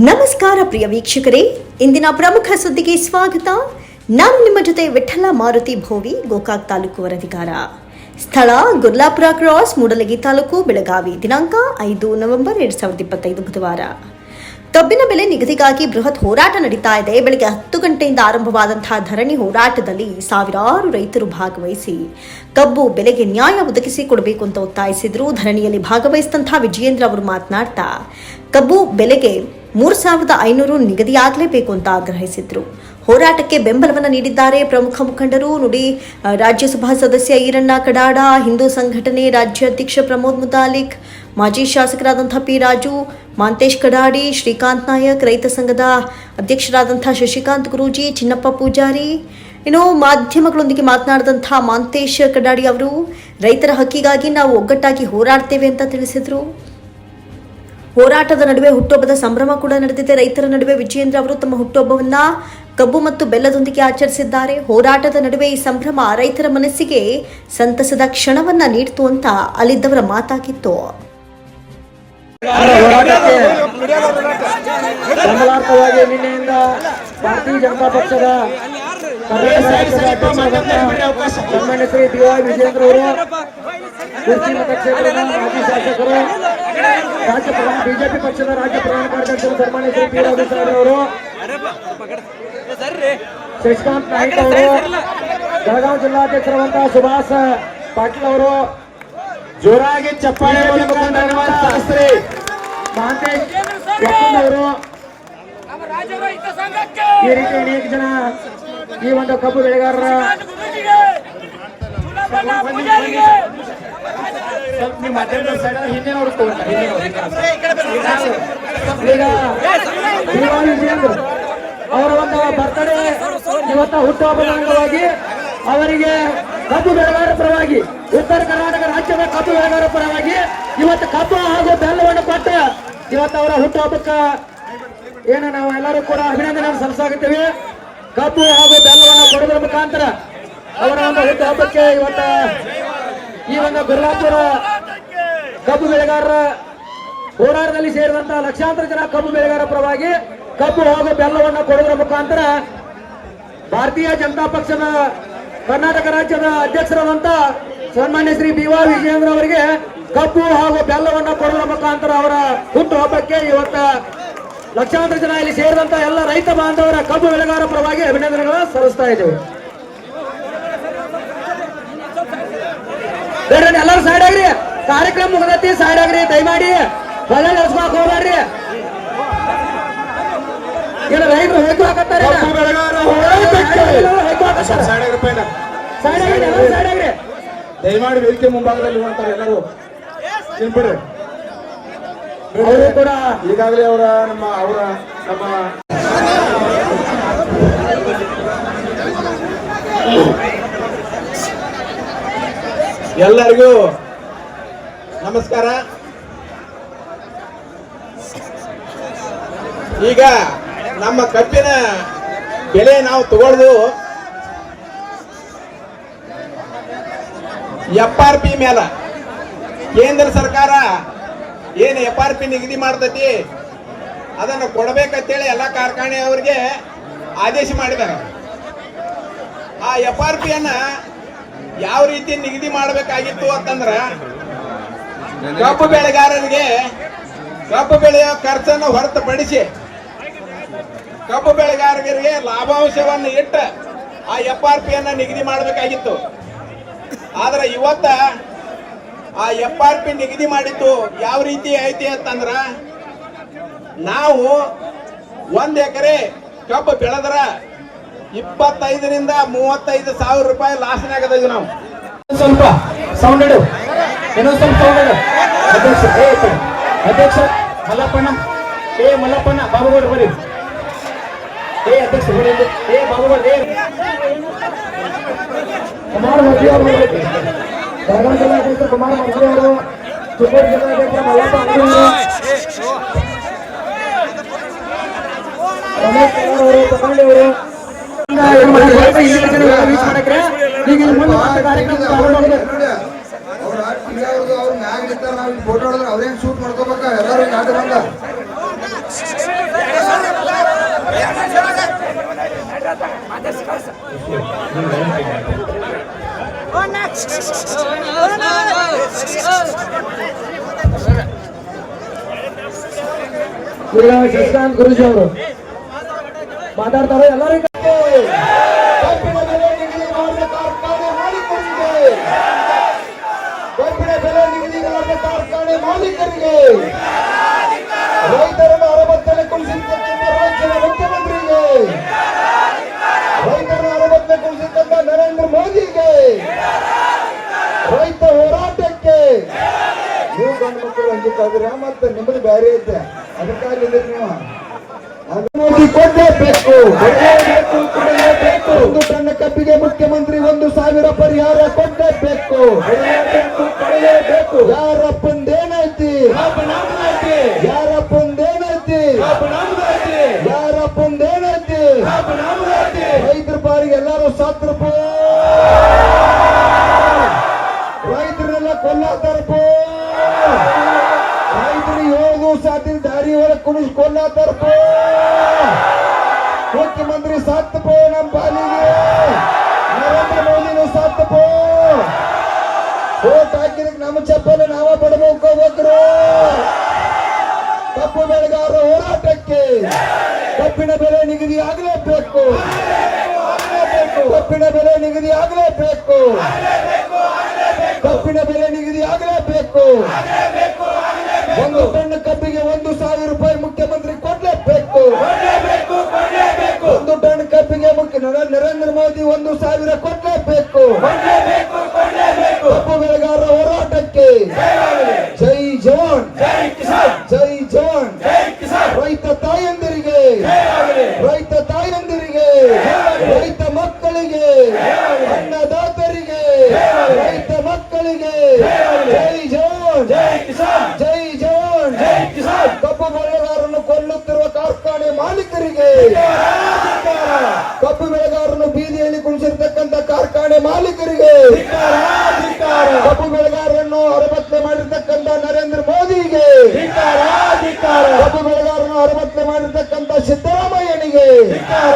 ನಮಸ್ಕಾರ ಪ್ರಿಯ ವೀಕ್ಷಕರೇ, ಇಂದಿನ ಪ್ರಮುಖ ಸುದ್ದಿಗೆ ಸ್ವಾಗತ. ನಾನು ನಿಮ್ಮ ಜೊತೆ ವಿಠಲ ಮಾರುತಿ ಭೋವಿ, ಗೋಕಾಕ್ ತಾಲೂಕು ವರದಿಗಾರ. ಸ್ಥಳ ಗುರ್ಲಾಪುರ ಕ್ರಾಸ್, ಮೂಡಲಗಿ ತಾಲೂಕು, ಬೆಳಗಾವಿ. ದಿನಾಂಕ 5 ನವೆಂಬರ್ 2025 ಬುಧವಾರ. ಕಬ್ಬಿನ ಬೆಲೆ ನಿಗದಿಗಾಗಿ ಬೃಹತ್ ಹೋರಾಟ ನಡೀತಾ ಇದೆ. ಬೆಳಗ್ಗೆ 10 ಗಂಟೆಯಿಂದ ಆರಂಭವಾದಂತಹ ಧರಣಿ ಹೋರಾಟದಲ್ಲಿ ಸಾವಿರಾರು ರೈತರು ಭಾಗವಹಿಸಿ ಕಬ್ಬು ಬೆಲೆಗೆ ನ್ಯಾಯ ಒದಗಿಸಿಕೊಡಬೇಕು ಅಂತ ಒತ್ತಾಯಿಸಿದ್ರು. ಧರಣಿಯಲ್ಲಿ ಭಾಗವಹಿಸಿದಂತಹ ವಿಜಯೇಂದ್ರ ಅವರು ಮಾತನಾಡ್ತಾ ಕಬ್ಬು ಬೆಲೆಗೆ 3,500 ನಿಗದಿಯಾಗಲೇಬೇಕು ಅಂತ ಆಗ್ರಹಿಸಿದ್ರು. ಹೋರಾಟಕ್ಕೆ ಬೆಂಬಲವನ್ನು ನೀಡಿದ್ದಾರೆ ಪ್ರಮುಖ ಮುಖಂಡರು. ನುಡಿ ರಾಜ್ಯಸಭಾ ಸದಸ್ಯ ಈರಣ್ಣ ಕಡಾಡ, ಹಿಂದೂ ಸಂಘಟನೆ ರಾಜ್ಯಾಧ್ಯಕ್ಷ ಪ್ರಮೋದ್ ಮುತಾಲಿಕ್, ಮಾಜಿ ಶಾಸಕರಾದಂಥ ಪಿ ರಾಜು, ಮಾಂತೇಶ್ ಕಡಾಡಿ, ಶ್ರೀಕಾಂತ್ ನಾಯಕ್, ರೈತ ಸಂಘದ ಅಧ್ಯಕ್ಷರಾದಂಥ ಶಶಿಕಾಂತ್ ಗುರೂಜಿ, ಚಿನ್ನಪ್ಪ ಪೂಜಾರಿ. ಇನ್ನು ಮಾಧ್ಯಮಗಳೊಂದಿಗೆ ಮಾತನಾಡಿದಂಥ ಮಾಂತೇಶ್ ಕಡಾಡಿ ಅವರು ರೈತರ ಹಕ್ಕಿಗಾಗಿ ನಾವು ಒಗ್ಗಟ್ಟಾಗಿ ಹೋರಾಡ್ತೇವೆ ಅಂತ ತಿಳಿಸಿದರು. ಹೋರಾಟದ ನಡುವೆ ಹುಟ್ಟುಹಬ್ಬದ ಸಂಭ್ರಮ ಕೂಡ ನಡೆದಿದೆ. ರೈತರ ನಡುವೆ ವಿಜಯೇಂದ್ರ ಅವರು ತಮ್ಮ ಹುಟ್ಟುಹಬ್ಬವನ್ನ ಕಬ್ಬು ಮತ್ತು ಬೆಲ್ಲದೊಂದಿಗೆ ಆಚರಿಸಿದ್ದಾರೆ. ಹೋರಾಟದ ನಡುವೆ ಈ ಸಂಭ್ರಮ ರೈತರ ಮನಸ್ಸಿಗೆ ಸಂತಸದ ಕ್ಷಣವನ್ನ ನೀಡಿತು ಅಂತ ಅಲ್ಲಿದ್ದವರ ಮಾತಾಗಿತ್ತು. ಬೆಂಬಲಾರ್ಥವಾಗಿ ನಿನ್ನೆಯಿಂದ ಭಾರತೀಯ ಜನತಾ ಪಕ್ಷದ ಸನ್ಮಾನ್ಯ ಶ್ರೀ ಬಿ.ವೈ. ವಿಜಯೇಂದ್ರ ಅವರು, ಕುರ್ಚಿ ಮತಕ್ಷೇತ್ರದ ಮಾಜಿ ಶಾಸಕರು, ರಾಜ್ಯ ಬಿಜೆಪಿ ಪಕ್ಷದ ರಾಜ್ಯ ಪ್ರಧಾನ ಕಾರ್ಯದರ್ಶಿ ಸನ್ಮಾನ್ಯ ಶ್ರೀ ಪಿ ರಾಜು ಅವರು, ಶಶಿಕಾಂತ್ ನಾಯ್ಕ ಅವರು, ಬೆಳಗಾವಿ ಜಿಲ್ಲಾಧ್ಯಕ್ಷರಾದಂತಹ ಸುಭಾಷ್ ಪಾಟೀಲ್ ಅವರು, ಜೋರಾಗಿ ಚಪ್ಪಾಳೆ ಮಹಾಂತೇಶ್ ಅವರು, ಈ ರೀತಿ ಅನೇಕ ಜನ ಈ ಒಂದು ಕಬ್ಬು ಬೆಳೆಗಾರರ ಅವರ ಒಂದು ಬರ್ತಡೇ ಇವತ್ತ ಹುಟ್ಟುಹಬ್ಬದ ಅಂಗವಾಗಿ ಅವರಿಗೆ ಕಬ್ಬು ಬೆಳೆಗಾರರ ಪರವಾಗಿ, ಉತ್ತರ ಕರ್ನಾಟಕ ರಾಜ್ಯದ ಕಬ್ಬು ಬೆಳೆಗಾರರ ಪರವಾಗಿ ಇವತ್ತು ಕಬ್ಬು ಹಾಗೂ ಬೆಲ್ಲವನ್ನು ಕೊಟ್ಟು ಇವತ್ತು ಅವರ ಹುಟ್ಟುಹಬ್ಬಕ್ಕೆ ಏನು ನಾವು ಎಲ್ಲರೂ ಕೂಡ ಅಭಿನಂದನೆ ಸಲ್ಲಿಸಾಗುತ್ತೇವೆ. ಕಬ್ಬು ಹಾಗೂ ಬೆಲ್ಲವನ್ನು ಕೊಡುವುದರ ಮುಖಾಂತರ ಅವರ ಒಂದು ಹುಟ್ಟುಹಬ್ಬಕ್ಕೆ ಇವತ್ತ ಈ ಒಂದು ಗುರ್ಲಾಪುರ ಕಬ್ಬು ಬೆಳೆಗಾರರ ಹೋರಾಟದಲ್ಲಿ ಸೇರಿದಂತಹ ಲಕ್ಷಾಂತರ ಜನ ಕಬ್ಬು ಬೆಳೆಗಾರರ ಪರವಾಗಿ ಕಬ್ಬು ಹಾಗೂ ಬೆಲ್ಲವನ್ನು ಕೊಡುವುದರ ಮುಖಾಂತರ ಭಾರತೀಯ ಜನತಾ ಪಕ್ಷದ ಕರ್ನಾಟಕ ರಾಜ್ಯದ ಅಧ್ಯಕ್ಷರಾದಂತ ಸನ್ಮಾನ್ಯ ಶ್ರೀ ಬಿ.ವೈ. ವಿಜಯೇಂದ್ರ ಅವರಿಗೆ ಕಬ್ಬು ಹಾಗೂ ಬೆಲ್ಲವನ್ನು ಕೊಡುವುದರ ಮುಖಾಂತರ ಅವರ ಹುಟ್ಟುಹಬ್ಬಕ್ಕೆ ಇವತ್ತ ಲಕ್ಷಾಂತರ ಜನ ಇಲ್ಲಿ ಸೇರಿದಂತ ಎಲ್ಲ ರೈತ ಬಾಂಧವರ ಕಬ್ಬು ಬೆಳೆಗಾರರ ಪರವಾಗಿ ಅಭಿನಂದನೆಗಳನ್ನು ಸಲ್ಲಿಸ್ತಾ ಇದ್ದೇವೆ. ಎಲ್ಲರೂ ಸೈಡ್ ಆಗ್ರಿ, ಕಾರ್ಯಕ್ರಮ ಮುಗಿದೈತಿ, ಸೈಡ್ ಆಗ್ರಿ ದಯಮಾಡಿ. ಹೊಳೆ ನಡೆಸ್ಕೊಕ್ ಹೋಗ್ಬೇಡ್ರಿ. ಏನು ರೈತರು ಹೇಗೂ ಹಾಕತ್ತಾರೆ, ದಯಮಾಡಿ ವೇದಿಕೆ ಮುಂಭಾಗದಲ್ಲಿ ಮಾಡ್ತಾರೆ ಎಲ್ಲರೂ ನಿಂಬಿಡ್ರಿ. ಅವರು ಕೂಡ ಈಗಾಗಲೇ ನಮ್ಮ ಎಲ್ಲರಿಗೂ ನಮಸ್ಕಾರ. ಈಗ ನಮ್ಮ ಕಬ್ಬಿನ ಬೆಲೆ ನಾವು ತಗೊಳ್ಳೋದು FRP ಮೇಲೆ. ಕೇಂದ್ರ ಸರ್ಕಾರ ಏನು FRP ನಿಗದಿ ಮಾಡ್ತೈತಿ ಅದನ್ನು ಕೊಡಬೇಕಂತೇಳಿ ಎಲ್ಲ ಕಾರ್ಖಾನೆಯವರಿಗೆ ಆದೇಶ ಮಾಡಿದ್ದಾರೆ. ಆ FRPಯನ್ನ ಯಾವ ರೀತಿ ನಿಗದಿ ಮಾಡಬೇಕಾಗಿತ್ತು ಅಂತಂದ್ರ ಕಬ್ಬು ಬೆಳೆಗಾರರಿಗೆ ಕಬ್ಬು ಬೆಳೆಯ ಖರ್ಚನ್ನು ಹೊರತುಪಡಿಸಿ ಕಬ್ಬು ಬೆಳೆಗಾರರಿಗೆ ಲಾಭಾಂಶವನ್ನು ಇಟ್ಟು ಆ FRPಯನ್ನ ನಿಗದಿ ಮಾಡಬೇಕಾಗಿತ್ತು. ಆದ್ರೆ ಇವತ್ತ ಆ FRP ನಿಗದಿ ಮಾಡಿದ್ದು ಯಾವ ರೀತಿ ಐತಿ ಅಂತಂದ್ರ, ನಾವು 1 ಎಕರೆ ಕಬ್ಬು ಬೆಳೆದ್ರ 25,000 to 35,000 ರೂಪಾಯಿ ಲಾಸ್ನಾಗ ಅದೀವಿ ನಾವು. ಸ್ವಲ್ಪ ಸೌಂಡ್ ಇಡು, ಇನ್ನೊಂದು ಸ್ವಲ್ಪ ಸೌಂಡ್ ಇಡು. ಅಧ್ಯಕ್ಷ ಮಲ್ಲಪ್ಪಣ್ಣ, ಮಲ್ಲಪ್ಪಣ್ಣ ಬಾಬುಗೌಡ್ರು ಬರೀ. ಅಧ್ಯಕ್ಷ ಬಾಬುಗೌಡ್ರು, ಕುಮಾರ್ ಮರ್ಜಿ ಅವರು, ಬೆಳಗಾವಿ ಜಿಲ್ಲಾಧ್ಯಕ್ಷ ಕುಮಾರ್ ಮರ್ಜಿ ಅವರು, ಚಿಕ್ಕೋಡಿ ಜಿಲ್ಲಾಧ್ಯಕ್ಷ ಮಲ್ಲಪ್ಪ ಅಂಗಡಿ ರಮೇಶ್ ಅವರು, ತಗೊಂಡಿ ಅವರು, ಫೋಟೋ ಅವ್ರೇನ್ ಶೂಟ್ ಮಾಡ್ಕೋಬೇಕ ಎಲ್ಲರೂ ನಾಟ ಬಂದ ಈಗ ಶಶಿಕಾಂತ್ ಗುರುಜಿ ಅವರು ಮಾತಾಡ್ತಾರೆ. ಎಲ್ಲರಿಗೂ ಕಬ್ಬಿನ ಬೆಲೆ ನಿಗದಿ ಮಾಡಿದ ಕಾರ್ಖಾನೆ ಮಾಲೀಕರಿಗೆ, ಕಬ್ಬಿನ ಬೆಲೆ ನಿಗದಿ ಮಾಡಿದ ಕಾರ್ಖಾನೆ ಮಾಲೀಕರಿಗೆ, ರೈತರನ್ನು ಅರಬತ್ತಲೆ ಕುಳಿಸಿರ್ತಕ್ಕಂಥ ರಾಜ್ಯದ ಮುಖ್ಯಮಂತ್ರಿಗೆ, ರೈತರನ್ನು ಅರಬತ್ತಲೆ ಕುಳಿಸಿರ್ತಕ್ಕ ನರೇಂದ್ರ ಮೋದಿಗೆ, ರೈತ ಹೋರಾಟಕ್ಕೆ ನೀವು ಗಂಡು ಮಕ್ಕಳು ಹಂಗಿಕ್ಕಾದ್ರೆ ಮತ್ತೆ ನಿಮ್ಮದು ಬೇರೆ ಐತೆ. ಅದಕ್ಕಾಗಿ ನೀವು ಮೋದಿ ಕೊಡಲೇಬೇಕು, ಕೊಡಲೇಬೇಕು. ಒಂದು ಟನ್ ಕಬ್ಬಿಗೆ ಮುಖ್ಯಮಂತ್ರಿ 1,000 ಪರಿಹಾರ ಕೊಡಲೇಬೇಕು, ಕೊಡಲೇಬೇಕು. ಯಾರಪ್ಪಂದೇನೈತಿ, ಯಾರಪ್ಪಂದೇನೈತಿ, ಯಾರಪ್ಪಂದೇನೈತಿ. 5 ರೂಪಾಯಿಗೆ ಎಲ್ಲರೂ 7 ರೂಪಾಯಿ ರೈತರೆಲ್ಲ ಕೊಲ್ಲಾತಾರಪ್ಪ. ರೈತರು 7 ದಿವಸ ದಾರಿ ಒಳಗೆ ಕುಣಿಸ್ಕೊಲ್ಲಾತಾರಪ್ಪ. ಮುಖ್ಯಮಂತ್ರಿ ಸತ್ತಪ್ಪ, ನಮ್ಮ ಪಾಲಿಗೆ ನರೇಂದ್ರ ಮೋದಿನೂ ಸತ್ತಪ್ಪ. ಓಟ್ ಹಾಕಿದಕ್ಕೆ ನಮ್ಮ ಚಪ್ಪಲ ನಾವ ಪಡಬೇಕು. ಕಬ್ಬು ಬೆಳೆಗಾರರ ಹೋರಾಟಕ್ಕೆ ಕಬ್ಬಿನ ಬೆಲೆ ನಿಗದಿ ಆಗಲೇಬೇಕು, ಕಬ್ಬಿನ ಬೆಲೆ ನಿಗದಿ ಆಗಲೇಬೇಕು, ಕಬ್ಬಿನ ಬೆಲೆ ನಿಗದಿ ಆಗಲೇಬೇಕು. 1 ಟನ್ ಕಬ್ಬಿಗೆ 1,000 ರೂಪಾಯಿ ಮುಖ್ಯಮಂತ್ರಿ ಕೊಡಲೇಬೇಕು, 1 ಟನ್ ಕಬ್ಬಿಗೆ ನರೇಂದ್ರ ಮೋದಿ 1,000 ಕೊಡಲೇಬೇಕು. ಕಬ್ಬು ಬೆಳೆಗಾರರ ಹೋರಾಟಕ್ಕೆ ಜೈ ಜವಾನ್, ಜೈ ಜವಾನ್. ರೈತ ತಾಯಂದಿರಿಗೆ, ರೈತ ತಾಯಂದಿರಿಗೆ, ರೈತ ಮಕ್ಕಳಿಗೆ, ಅನ್ನದಾತರಿಗೆ, ರೈತ ಮಕ್ಕಳಿಗೆ ಜೈ ಜವಾನ್, ಜೈ ಜವಾನ್. ಕಬ್ಬು ಬೆಳೆಗಾರರನ್ನು ಕೊಲ್ಲುತ್ತಿರುವ ಕಾರ್ಖಾನೆ ಮಾಲೀಕರಿಗೆ, ಕಬ್ಬು ಬೆಳೆಗಾರರನ್ನು ಬೀದಿಯಲ್ಲಿ ಕುಳಿಸಿರ್ತಕ್ಕಂಥ ಕಾರ್ಖಾನೆ ಮಾಲೀಕರಿಗೆ, ಕಬ್ಬು ಬೆಳೆಗಾರರನ್ನು ಅರಬತ್ತಲೆ ಮಾಡಿರ್ತಕ್ಕಂಥ ನರೇಂದ್ರ ಮೋದಿಗೆ, ಕಬ್ಬು ಬೆಳೆಗಾರರನ್ನು ಅರಬತ್ತಲೆ ಮಾಡಿರ್ತಕ್ಕಂಥ ಸಿದ್ದರಾಮಯ್ಯನಿಗೆ